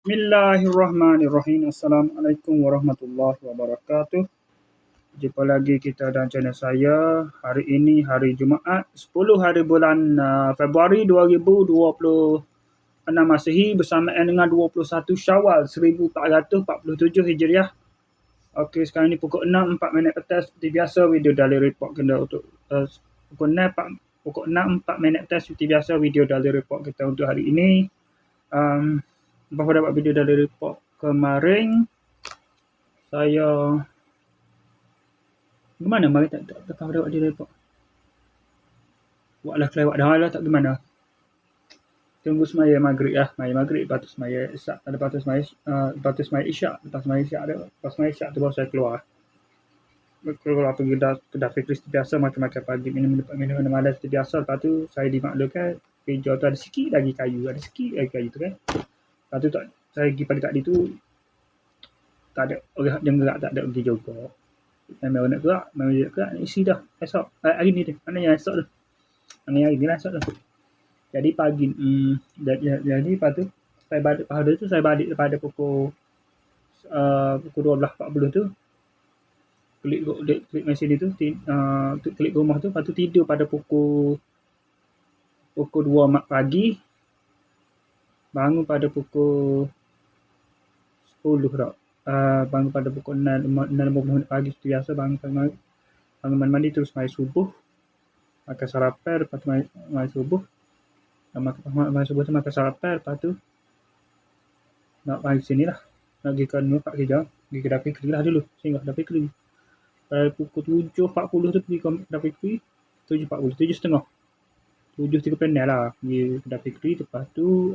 Bismillahirrahmanirrahim. Assalamualaikum warahmatullahi wabarakatuh. Jumpa lagi kita dan channel saya. Hari ini hari Jumaat 10 hari bulan Februari 2026 Masihi bersamaan dengan 21 Syawal 1447 Hijriah. Okey, sekarang ni pukul 6:04 petang seperti biasa video dari report kita untuk pukul 6:04 petang seperti biasa video dari report kita untuk hari ini. Lepas pada buat video dari report kemarin, saya gimana mari tak pada buat video report. Buatlah kelewat dah lah tak gimana. Tunggu semaya maghrib lah. Maya maghrib lepas tu semaya isyak. Lepas tu semaya isyak. Lepas semaya isyak tu baru saya keluar. Keluar pergi kedai Fikri seperti biasa, makan-makan pagi, minum malam seperti biasa. Lepas tu saya dimaklumkan hijau tu ada sikit lagi kayu tu kan. Lepas tu saya pergi pagi tadi tu tak ada orang yang gerak, tak ada pergi juga. Memang nak gerak nak isi dah esok. Hari ni tu. Mana yang esok tu? Mana hari ni lah esok tu. Jadi pagi jadi lepas tu saya balik daripada pukul 12.40 tu. Klik mesin itu, klik rumah tu, lepas tu tidur pada pukul 2 pagi. Bangun pada pukul 10 tak. Bangun pada pukul 6.50 pagi seperti biasa. Bangun mandi terus mandi subuh. Makan sarapan, lepas tu mandi subuh. Makan subuh tu makan sarapan, lepas tu nak mari sini lah. Nak pergi ke Pak Kerja. Pergi ke Kedai Fikri lah dulu. Singgah Kedai Fikri. Pada pukul 7.40 tu pergi ke Kedai Fikri. 7.40, 7.30. 7.30 lah pergi Kedai Fikri. Lepas tu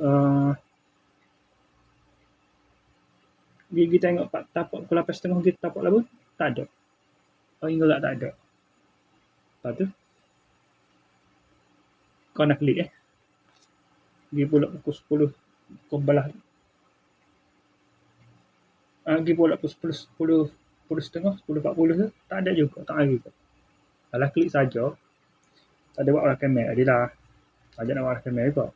pergi tengok tapak pukul 8.30 pergi tapak labu. Tak ada. Hingga tak ada. Lepas tu kau nak klik pergi pula pukul 10 pukul belah. Pergi pula pukul 10.30 10.40 tu tak ada juga, tak ada juga. Alah klik saja. Tak ada buat orang kamera dia lah. Ajak nak buat orang kamera juga.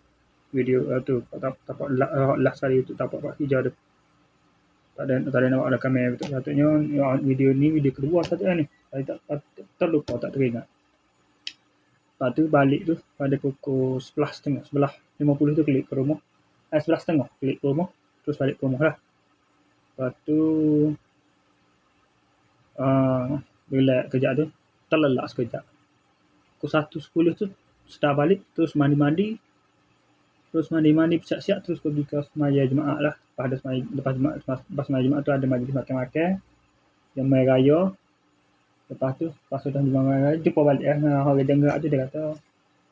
Video tu tapak last kali tu tapak Pak Hijau tu. Tak ada nak buat orang kamera betul. Patutnya video ni video kedua patutnya ni. Saya tak terlupa, tak teringat. Lepas tu balik tu pada pukul 11.30 11.50 tu klik ke rumah. 11.30 klik ke rumah. Terus balik ke rumah lah. Lepas tu bila kejap tu terlelak sekejap. Pukul 1.10 tu sudah balik. Terus mandi. Terus mandi siap-siap terus pergi ke semaya Jumaat lah. Lepas semaya Jumaat tu ada majlis makan-makan. Jemaah raya. Lepas tu dah jemaah raya jumpa balik lah. Orang dengar tu dia kata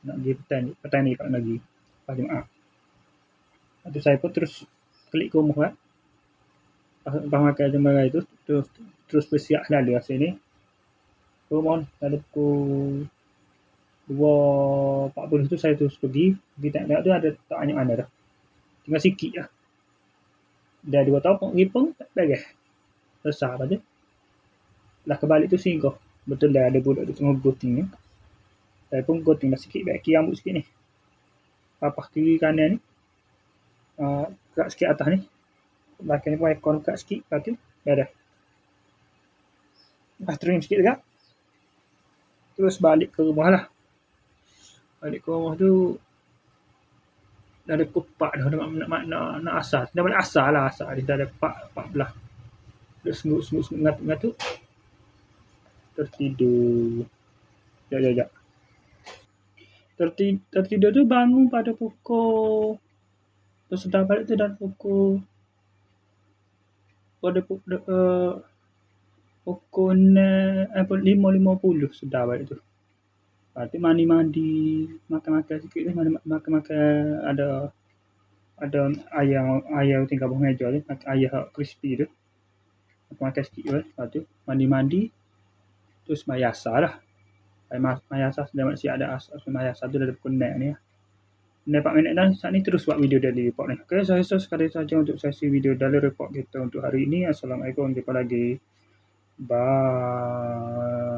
nak pergi petang ni kat lagi. Lepas Jumaat. Lepas tu saya pun terus klik ke rumah lah. Lepas makan jemaah raya tu terus bersiap lalu lah sini. Rumah ada pukul 2.40 tu saya terus pergi tengok tu ada tak banyak mana dah. Tinggal sikit lah. Dah 2 tahun ripeng tak beres. Besar pada. Lah kebalik tu singgah. Betul dah ada budak tu tengah goting ni. Saya pun goting dah sikit baik kiri rambut sikit ni. Papas kiri kanan ni. Gerak sikit atas ni. Belakang ni pun ekor gerak sikit. Lepas tu dah. Lepas trim sikit juga. Terus balik ke rumah lah. Balik ke rumah tu dah ada kupak dah nak asar. Dah balik asar lah asar. Dia dah ada 4 Dia sengut ngatuk-ngatuk. Tertidur. Sekejap. Tertidur tu bangun pada pukul terus sudah balik tu dah pukul 5.50 sudah balik tu. Lepas tu mandi, makan-makan sikit ni. Makan-makan ada ayam tinggal bawah meja tu. Ayam crispy tu. Makan sikit je. Lepas tu mandi. Terus maya asar lah. Maya asar sudah masih ada asar. Maya asar tu dah pukul 6 ni lah. 4 minit dah. Saat ni terus buat video daily report ni. Okay, saya rasa sekali saja untuk sesi video daily report kita untuk hari ini. Assalamualaikum. Jumpa lagi. Bye.